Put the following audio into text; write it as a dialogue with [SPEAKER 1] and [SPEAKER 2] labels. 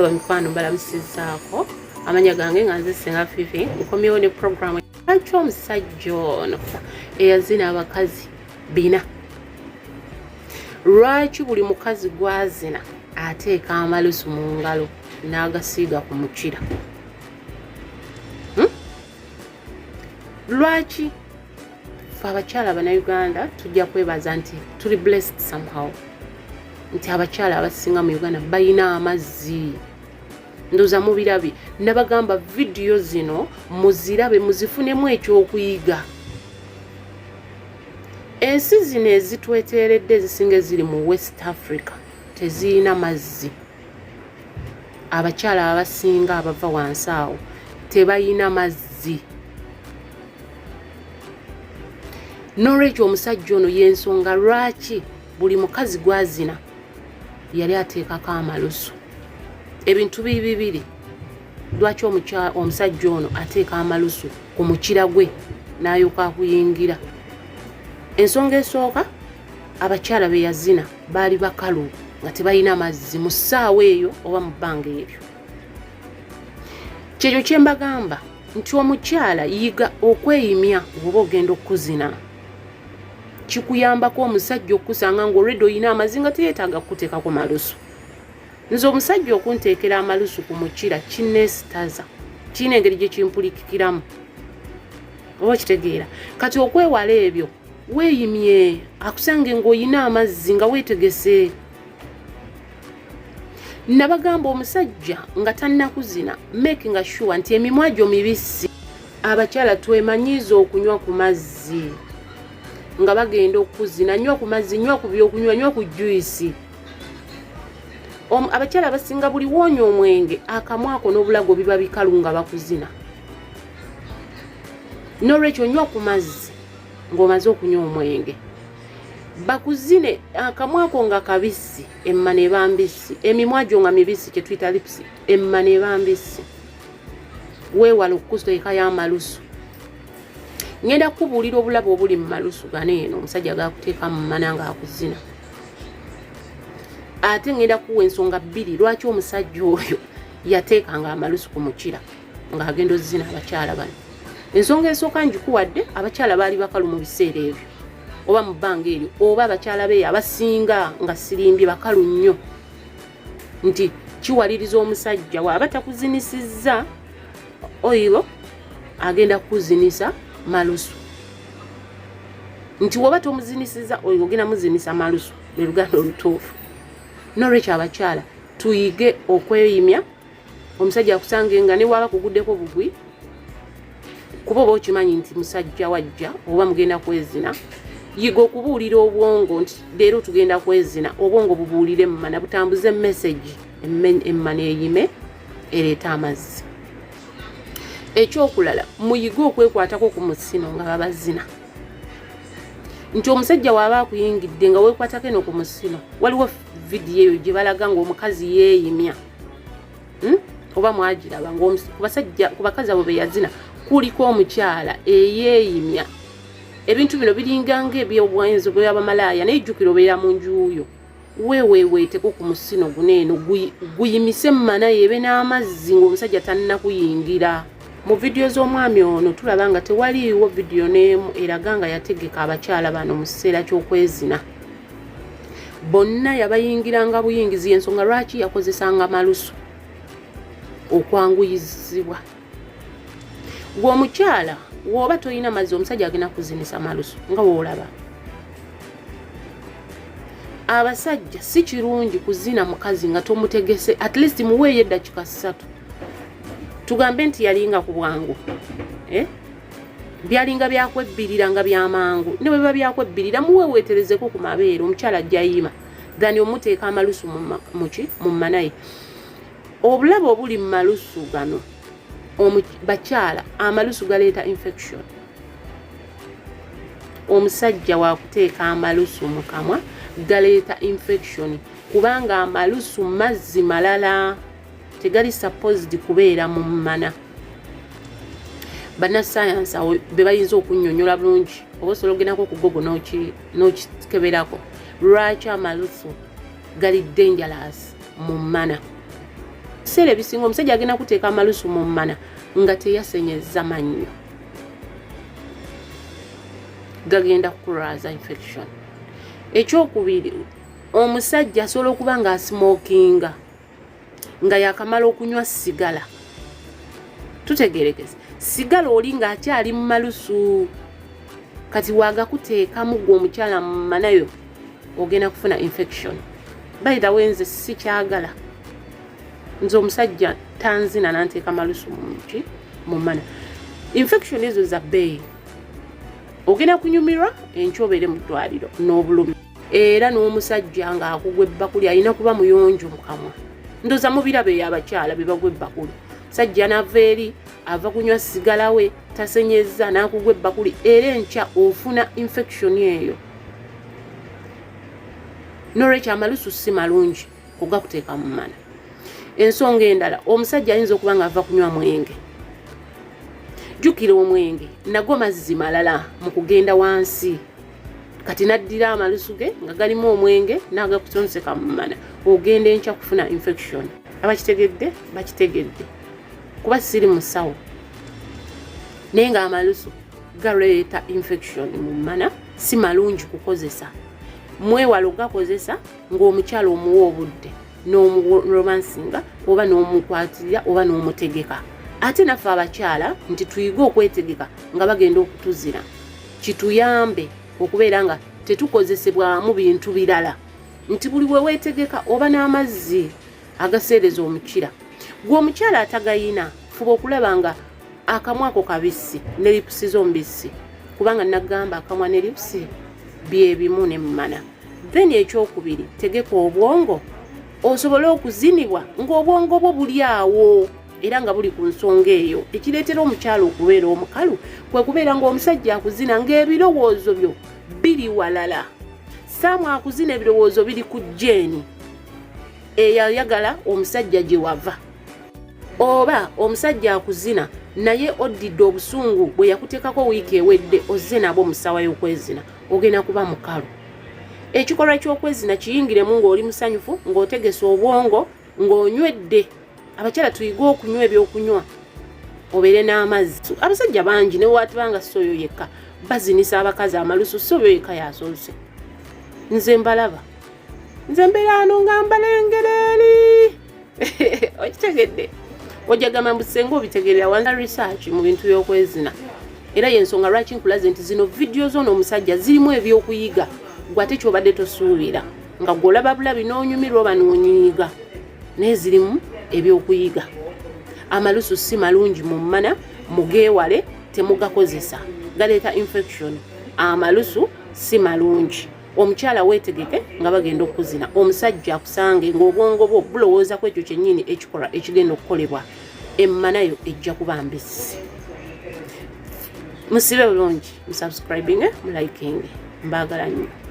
[SPEAKER 1] Mwalo mkwano mbalamusizaako amanya gange nga nze Senga Fifi nkomyewo ne program lwaki omusajja ono eyazina abakazi 4 lwaki buli mukazi gwazina ateeka amalusu mu ngalo n'agasiiga ku mukira lwaki fe abakyala bannayuganda tujja kwebaza nti tuli blessed somehow nti abakyala abasinga mu Uganda bayina amazzi ndoza mubirabi nabagamba video zino muzirabe muzifunemu ekyokuyiga ensi zino ezitweteeredde ezisinga ziri mu West Africa tezirina mazzi abakyala abasinga abava wansi awo tebayina mazzi n'olwekyo omusajja ono y'ensonga lwaki buli mukazi gwazina yali ateekako amalusu ebintu bibiri lwaki omusajja ono ateeka amalusu ku mukira gwe n'ayuka akuyingira ensonga esooka abakyala be yazina baali bakalu nga tebalina mazzi mu ssaawa eyo oba mu bbanga eryo kyekyo kye mbagamba nti omukyala yiga okweyimya bw'oba ogenda okuzina kikuyambako omusajja okusanga ng'olwedde oyina amazzi nga teyeetaaga kuteekako malusu nze omusajja okunteekera amalusu ku mukira kinneesitaza kirina engeri gye kimpulikikiramu oba kitegeera kati okwewala ebyo weeyimye akusange ng'oyina amazzi nga weetegese nabagamba omusajja nga tannakuzina making sure nti emimwa gyo mibisi abakyala twemanyiiza okunywa ku mazzi nga bagenda okuzina nywa ku mazzi nywa ku byokunywa nywa ku juisi abakyala basinga buli woonya omwenge akamwako n'obulago biba bikalu nga bakuzina n'olwekyo nywa ku mazzi ng'omaze okunywa omwenge bakuzine akamwako nga kabisi emma neba mbisi emimwa gyo nga mibisi kye tuyita lips emma neba mbisi weewala okuteeka y'amalusu ngenda kubuulira obulabo obuli mu malusu gano eno omusajja gakuteeka mu mana nga akuzina ate ngenda kuwa ensonga 2 lwaki omusajja oyo yateekanga amalusu ku mukira ng'agenda ozina abakyala bano ensonga esooka njikuwadde abakyala baali bakalu mu biseera ebyo oba mu bbanga eryo oba abakyala be abasinga nga sirimbye bakalu nnyo nti kiwaliriza omusajja waaba takuzinisizza oyiro agenda kuzinisa malusu nti woba tomuzinisiza oyo ogenda muzinisa malusu lwe luganda olutuufu n'olwekyo abakyala tuyige okweyimya omusajja akusange nga ne waba kuguddeko bugwi kuba oba okimanyi nti musajja wajja oba mugenda kwezina yiga okubuulira obwongo nti leero tugenda kwezina obwongo bubuulire emmana butambuze message emmana eyime ereeta amazzi ekyokulala muyige okwekwatako ku musino nga babazina nti omusajja waaba akuyingidde nga weekwatako eno ku musino waliwo vidiyo eyo gye balaga ng'omukazi yeeyimya oba mwagiraba ku bakazi abo be yazina kuliko omukyala eyeeyimya ebintu bino biringa ng'ebyobwenzi bw'abamalaaya naye jjukira obeera mu njuuyo weeweeweeteko ku musino guneeno guyimise mmana yebe n'amazzi ng'omusajja tannakuyingira mu vidiyo z'omwami ono tulaba nga tewaliiwo vidiyo n'emu eraga nga yategeka abakyala bano mu kiseera ky'okwezina bonna yabayingiranga buyingizi ensonga lwaki yakozesanga malusu okwanguyizibwa gw'omukyala wooba toyina mazzi omusajja agenda kuzinisa malusu nga woolaba abasajja si kirungi kuzina mukazi nga tomutegese at least muweeyo eddakiika 3 tugambe nti yalinga ku bwangu byalinga byakwebbirira nga byamangu ne bwe biba byakwebbirira muweeweeterezeko ku mabeere omukyala ajjayima thani omuteeka amalusu mu manaye obulabe obuli mu malusu gano bakyala amalusu galeeta infection omusajja wakuteeka amalusu mu kamwa galeeta infection kubanga amalusu mazzi malala tegali supposed kubeera mu mmana bannasayansi awo be bayinza okunnyonnyola bulungi oba osobola ogendako ku gogo n'okikeberako lwaki amalusu gali dangerous mu mmana sere bisinga omusajja agenda kuteeka amalusu mu mana nga teyasenyezza mannyo gagenda kurwaza infection. Ekyokubiri, omusajja asobola okuba nga asmokinga nga yakamala okunywa sigala. Tutegerekeze sigala oli nga akyali mu malusu kati wagakuteekamu gwe omukyala mu manayo ogenda kufuna infection. By the way, nze sikyagala. Nze omusajja tanzina nanteeka malusu mu mana. Infection ezo za bbeeyi. Ogenda kunyumirwa enkyobere mu ddwaliro n'obulumi. Era n'omusajja nga akugwa ebbakuli alina kuba muyonjo mu kamwa. Ndoza mu birabe y'abakyala be bagwa ebbakuli. Sajja nava eri ava kunywa sigala we tasenyezza n'akugwa ebbakuli era enkya ofuna infection eyo. N'olwekyo amalusu si malungi kugakuteeka mu mana. Ensonga endala, omusajja ayinza okuba nga ava kunywa mwenge. Jjukira omwenge nagwo mazzi malala mu kugenda wansi. Kati naddira amalusu ge nga galimu omwenge n'agakutonzeka mu mana. Ogenda enkya kufuna infection. Abakitegedde bakitegedde. Kuba siri musawo. Naye nga amalusu galeeta infection mu mana si malungi kukozesa. Mwewala ogakozesa ng'omukyala omuwa obudde n'omuromansinga oba n'omukwatirira oba n'omutegeka. Ate naffe abakyala nti tuyiga okwetegeka nga bagenda okutuzira. Kituyambe okubeera nga tetukozesebwamu bintu birala. Nti buli we weetegeka oba n'amazzi agaseereza omukira. Gwe omukyala atagayina fuba okulaba nga akamwa ako kabisi ne lipusi zombisi. Kubanga nagamba akamwa ne lipusi bye bimu ne mmana. Then ekyokubiri, tegeka obwongo osobole okuzinibwa ng'obwongo bwo buli awo era nga buli ku nsonga eyo. Ekireetera omukyala okubeera omukalu kwe kubeera ng'omusajja akuzina ng'ebirowoozo byo biri walala. Saamu akuzina ebirowoozo biri ku jeeni eyayagala omusajja gye wava. Oba omusajja akuzina naye oddidde obusungu bwe yakuteekako wiiki ewedde ozze nabo musawa y'okwezina. Ogenda kuba mukalu. Ekikolwa ky'okwezina kiyingiremu ng'oli musanyufu ng'otegesa obwongo ng'onywedde. Abakyala tuyiga okunywa ebyokunywa obeere n'amazzi. Abasajja bangi ne bwatubanga soyo yekka bazinisa abakazi amalusu soyo yekka yasoose. Nze mbalaba. Nze mbeera ano nga mbalengera eri. Okitegedde? Ojagamba mbu senga obitegerera wanza research mu bintu by'okwezina. Era y'ensonga lwaki nkulaze nti zino video z'ono omusajja zirimu ebyokuyiga gwe ate ky'obadde tosuubira nga gw'olaba bulabi n'onyumirwa oba n'onyiiga naye zirimu ebyokuyiga. Amalusu si malungi mu mana, mugeewale temugakozesa. Galeeta infection. Amalusu si malungi. Omukyala weetegeke nga bagenda okuzina. Omusajja akusange ng'obwongo bwo bulowooza ku ekyo kyennyini ekikolwa ekigenda okukolebwa. Emmana yo ejja kuba mbisi. Musibe bulungi, musubscribing, muliking. Mbaagala nnyo.